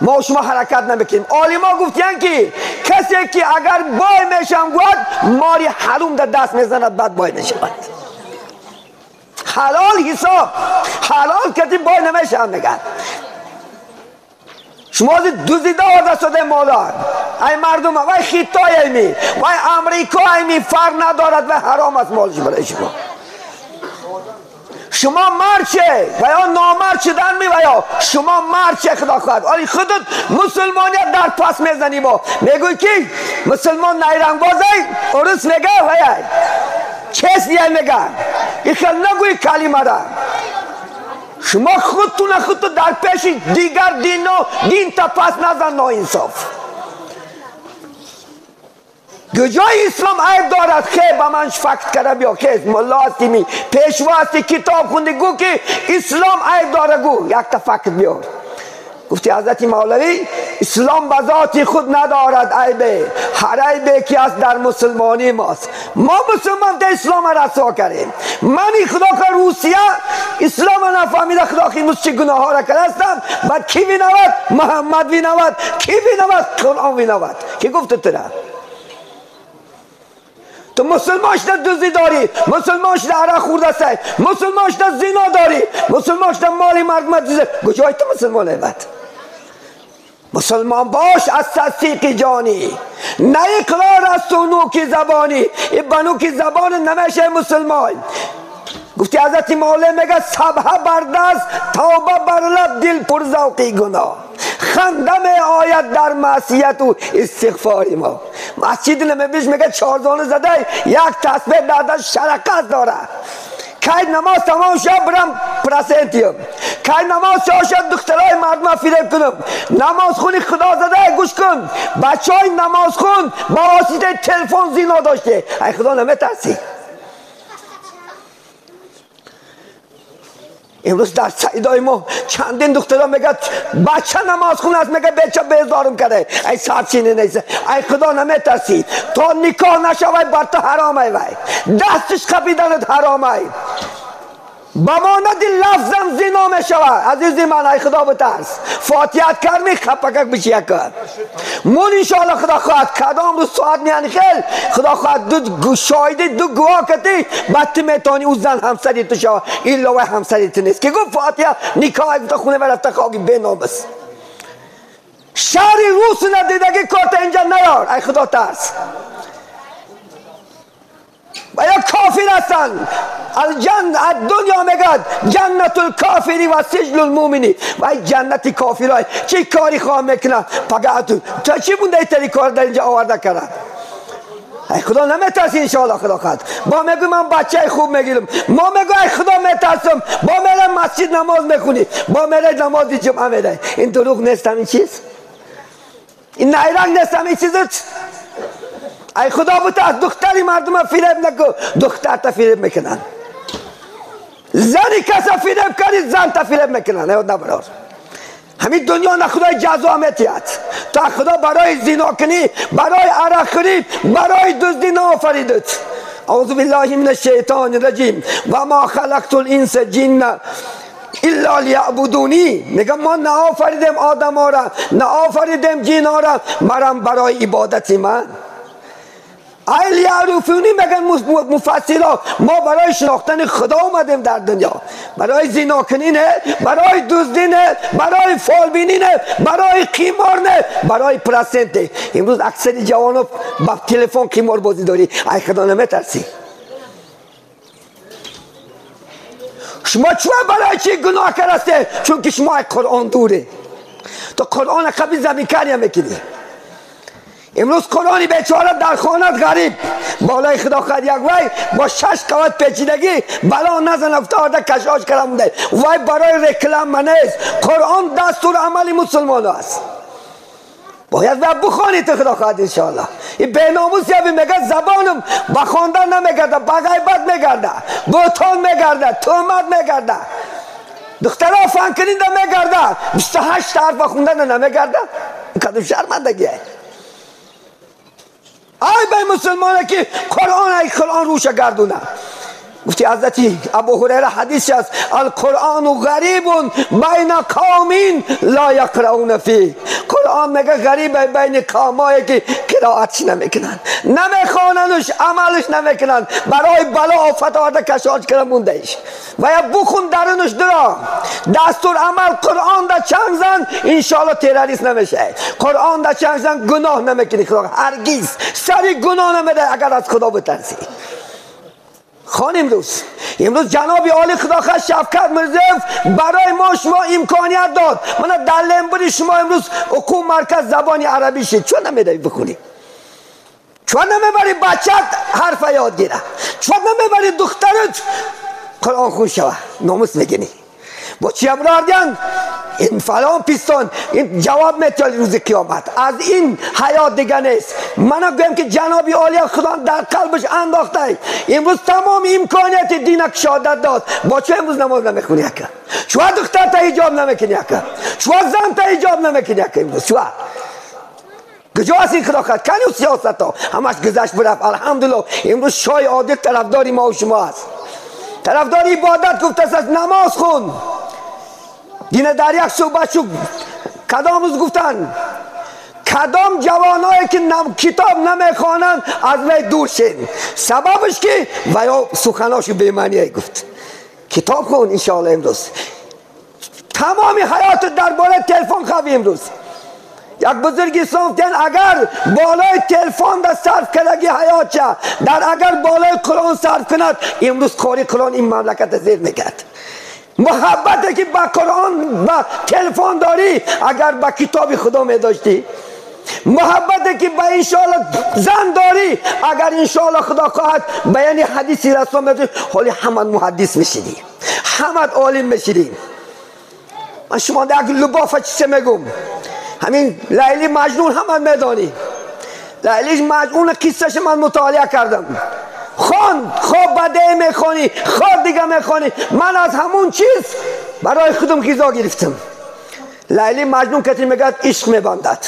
ما و شما حرکت نمیکنیم. عالما گفتن که کسی که اگر بای میشم گفت ماری حروم در دست میزند بعد بای میشود. حلال حساب، حلال کسی بای نمیشم میگن. شما دوزیده آورده شده مالا ای مردم وای خیتای ایمی وای امریکا ایمی فرق ندارد و حرام است مالش برای شما. شما مرد چه و یا نامرد شدن می و یا شما مرد چه خدا خواهد. آری خودت مسلمانیت در پس میزنی با میگوی که مسلمان نیرنگ بازی ارس میگه و یا چیز دیگه میگه این خیلی نگوی کلمه را. شما خودتون در پیش دیگر دین تا پس نزن ناانصاف. کجای اسلام عیب دارد؟ خیلی با من فکت کرده بیا که ملا هستی می پیشوا هستی کتاب خوندی گو که اسلام عیب داره گو یک تا فکت بیار. گفتی حضرت مولوی اسلام به ذات خود ندارد عیبه، هر عیبه که از در مسلمانی ماست. ما مسلمان در اسلام رسوا کردیم. منی خدا که روسیه اسلام نفهمیده خدا که امروز چه گناه ها را کرده هستم. بعد کی بینود؟ محمد بینود. کی بینود؟ قرآن بینود. کی گفت تو را؟ تو مسلمانش در دوزی داری، مسلمانش در عرق خورده است، مسلمانش در زنا داری، مسلمانش در مالی مردم دیزه. کجای تو مسلمانه بعد؟ مسلمان باش از تصدیق جانی، نه اقرار از تو کی زبانی. این بنو کی زبان نمیشه مسلمان. گفتی حضرت مولا میگه صبح بردست توبه بر لب دل پر ذوقی گناه، خنده می آید در معصیت و استغفار ما. مسجد نبوی میگه چارزانه زده یک تسبیح داده شرکت داره. که نماز تمام شد برم پرسنتیم، که نماز شد دخترای مردم فریب کنم. نماز خونی خدا زده گوش کن بچه های نماز خون با واسطه تلفن زنا داشته. ای خدا نمیترسی؟ امروز در سعیدای ما چندین دخترها میگه بچه نماز خون است، میگه بچه بیزارم کرده. ای صاحب چینه نیست. ای خدا نمیترسی؟ تا نکاح نشوی بر تو حرامه وی، دستش خبیدنت حرامه. بماند لفظم زنا میشوه. عزیزی من ای خدا بترس، فاتحت کرمی خپکک بشی کن. مون انشاءالله خدا خواهد کدام روز ساعت میانی خیل خدا خواهد دو شایده دو گواه کتی بعد میتانی او زن همسری تو شوه. این لوه همسری تو نیست که گفت فاتحه نکاح گفت خونه ورفته خواهی بینامس. شهری روس ندیدگی کارت اینجا نیار. ای خدا ترس. و یا کافر هستن. دنیا میگد جنت الکافری و سجن المؤمنی. و جنت کافرای چه کاری خواه میکنه فقط تو چی بونده ایتری کار در اینجا آورده کرد؟ ای خدا نمیترسی انشاءالله خدا خواهد. با میگو من بچه خوب میگیرم، ما میگو ای خدا میترسم، با میره مسجد نماز میخونی، با میره نماز جمعه میره. این دروغ نیستم این چیز؟ این نیرنگ نیستم این چیزت؟ ای خدا بترس دختری مردم فریب نکن. دختر تا فریب میکنن، زنی کسا فریب کنی زن تا فریب میکنن. نبرار همین دنیا نه خدای جزامتیت تا خدا برای زنا کنی، برای عرق کنی، برای دزدی نافریدت. اعوذ بالله من الشیطان الرجیم و ما خلقت الانس جن الا لیعبدونی. میگم ما نه آفریدیم آدم ها را، نه آفریدیم جن ها را مرم برای عبادت من. ای لیعرفونی میگن مفسرها ما برای شناختن خدا اومدیم در دنیا. برای زنا کنی نه، برای دزدی نه، برای فالبینی نه، برای قمار نه، برای پرسنت. امروز اکثر جوانو با تلفن قمار بازی داری. ای خدا نمیترسی؟ شما چرا برای چی گناه کرده؟ چون که شما قرآن دوره. تو قرآن قبل زمین کاری میکنی. امروز قرآنی بیچاره در خانت غریب بالای خدا خواهد یک وای با 6 قوت پیچیدگی بلا نزن افتاده کشاش کرمونده. وای برای رکلم منیست. قرآن دستور عملی مسلمان است. باید وای بخوانی تو خدا خواهد انشاءالله. این بیناموسی همی میگه زبانم بخواندن نمیگرده، بغیبت میگرده، بوتان میگرده، تومت میگرده، دخترها فن کننده میگرده، 28 حرف خوندن نمیگرده. این کدوم شرمندگیه؟ ای به مسلمانه که قرآن روش گردونه. گفتی حضرت ابو هریره حدیث هست القرآن غریب بین قوم لا یقرؤون فیه. قرآن میگه غریبه بین قومایی که قرائتش نمیکنن، نمیخواننش، عملش نمیکنن، برای بلا آفت آورده کشاش کرده مونده ایش. و یا بخون درونش درا دستور عمل قرآن دا چنگ زن انشاءالله تروریست نمیشه. قرآن دا چنگ زن گناه نمیکنی خدا، هرگز سری گناه نمیده اگر از خدا بترسی. خان امروز جناب عالی خدا خواست شفقت مرزیف برای ما شما امکانیت داد. من در لنبری شما امروز حکوم مرکز زبانی عربی شد، چون نمیدهی بخونی؟ چون نمیبری بچت حرف یاد گیره؟ چون نمیبری دخترت قرآن خون شوه؟ ناموس میگنی با چی ابرار دیان؟ این فلان پیستان این جواب میتیالی روز قیامت. از این حیات دیگه نیست. من گویم که جنابی عالی خدا در قلبش انداخته امروز تمام امکانیت دینک شهادت داد، با چه امروز نماز نمیخونی اکا؟ چوه دختر تا حجاب نمیکنی اکا؟ چوه زن تا حجاب نمیکنی اکا؟ امروز چوه؟ کجا هست این خدا خواهد؟ کنی و سیاست ها همش گذشت برفت. الحمدلله امروز شای عادل طرفداری ما و شما هست، طرفداری عبادت گفته است نماز خون. دین در یک صحبت شو کدام روز گفتن کدام جوانایی که کتاب نمیخوانند از وی دور شین، سببش که ویا سخناشو بی‌معنی گفت. کتاب خون انشاءالله. امروز تمامی حیات درباره تلفن خوی. امروز یک بزرگی صفتن اگر بالای تلفن در صرف کردگی حیات چه در اگر بالای قرآن صرف کند امروز قاری قرآن این مملکت زیر میکرد. محبتی که با قرآن با تلفن داری اگر با کتاب خدا می داشتی، محبتی که با انشاءالله زن داری اگر انشاءالله خدا خواهد بیان حدیثی رسول میدونی حالی همه محدث میشیدی، همه عالم میشیدی. من شما در لبافه چیزی میگم، همین لیلی مجنون همه میدانی. لیلی مجنون قصهش من مطالعه کردم. خان خواب بده میخوانی، خواب دیگه میخوانی. من از همون چیز برای خودم غذا گرفتم. لیلی مجنون کسی میگه عشق میبندد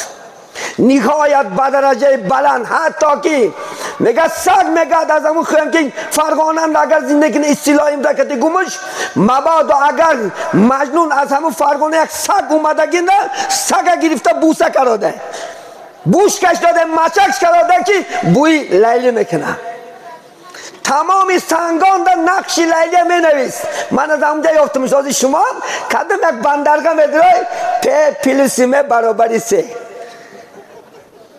نهایت به درجه بلند، حتی که میگه سگ میگه از همون خواهیم که فرغانم اگر زندگی اصطلاحیم در کتی گمش مبادا اگر مجنون از همون فرغانه یک سگ اومده گنده سگ گرفته بوسه کراده، بوش کش داده، مچکش کراده که بوی لیلی میکنه. تمام سنگان در نقش لیلی می نویس. من از همونجا یافتمش. از شما کدام یک بندرگاه میدرای پلیسیمه برابری سه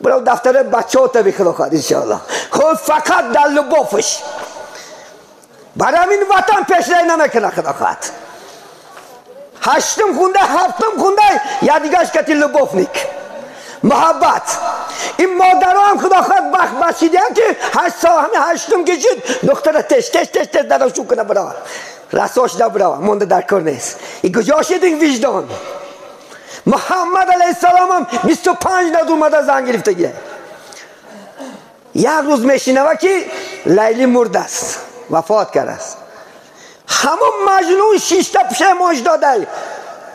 برای دفتر بچه ها تبی خدا خواهد انشاءالله. خود فقط در لبافش برای این وطن پیش رای نمیکنه خدا خواهد. هشتم خونده هفتم خونده یا دیگهش کتی لباف نیک محبت. این مادر هم خدا خواهد بخت بشیدن که همین هشتم کشید دختر تش درشون کنه برای رساش دا برای مونده در کار نیست. این کجاش این وجدان. محمد علیه السلام هم 25 نود اومده زن گرفتگیه. یک روز میشینه و که لیلی مرده است، وفات کرده است. همون مجنون 6 تا پشیمانش داده.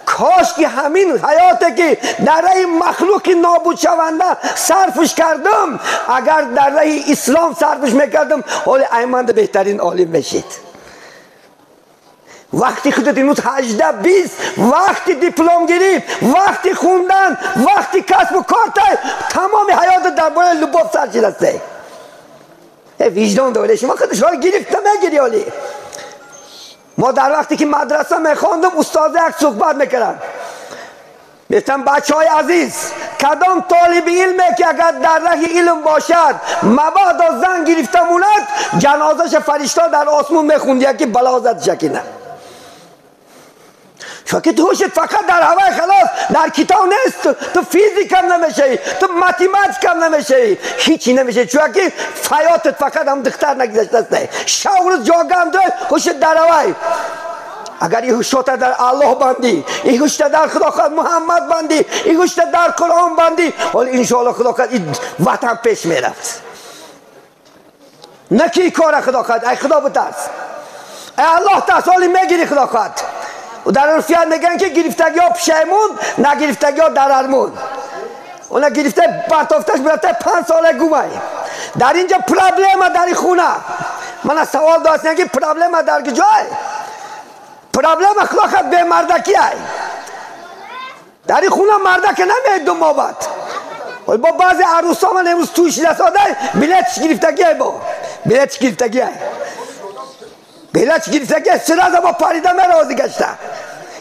کاش که همین حیاتی که در راه مخلوق نابود شونده صرفش کردم، اگر در راه اسلام صرفش میکردم حال ایمند بهترین عالم بشید. وقتی خودت اینوز 18 20 وقتی دیپلم گیری، وقتی خوندن، وقتی کسب و کار تمام حیات درباره لباف سرچید هسته. وجدان داره شما خودش های گرفته میگیری. حالی ما در وقتی که مدرسه میخواندم استاد یک صحبت میکردن، گفتم بچه های عزیز کدام طالب علمه که اگر در راه علم باشد مبادا زن گرفته موند جنازش فرشته در آسمون میخوند یکی بلازت شکنه. شاید توشت فقط در هوای خلاص در کتاب نیست. تو فیزیک هم نمیشه، تو ماتیماتیک هم نمیشه، هیچی نمیشه. چون که فیاتت فقط هم دختر نگذشته است. شاورز جاگه هم داره خوشت در هوای. اگر این هوشت در الله بندی، این هوشت در خدا خواهد محمد بندی، این هوشت در قرآن بندی، ولی انشاءالله خدا خواهد این وطن پیش میرفت. نکی کار خدا خواهد. ای خدا بترس، ای الله ترس. ولی میگیری خدا خواهد. و در عرفیت میگن که گرفتگی ها پشیمون، نه گرفتگی ها در ارمون. اونا گرفته برطافتش برده 5 ساله گمه. در اینجا پرابلمه در این خونه. من سوال داشتم که پرابلم در کجای؟ پرابلم خلاص به مردکی ای. در این خونه مردک نمیاد دو مابد. ولی با بعضی عروسا من امروز توش رساده بلیتش گرفتگی ای با. بلیتش گرفتگی ای. بلیتش گرفتگی ای سراز با پاریده من راضی گشته.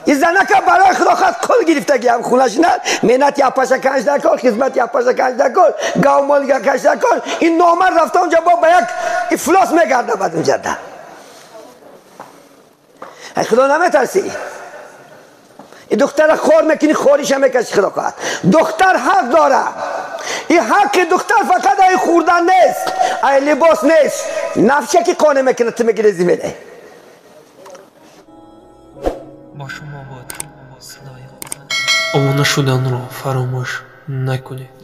این زنه که برای خدا خواست کل گرفتگی هم خونش نه مهنت یا پاشا کنش نکن خدمت یا پاشا کنش نکن گاو مال کنش نکن این نامرد رفته اونجا با یک افلاس میگرده بعد اونجا ده ای خدا نمیترسی این دختر خور میکنی خوریش هم میکشی خدا خواهد دختر حق داره این حق دختر فقط ای خوردن نیست ای لباس نیست نفشه که قانه میکنه تو میگیره زمینه با شما بود صدای خدا. آموزش شدن را فراموش نکنید.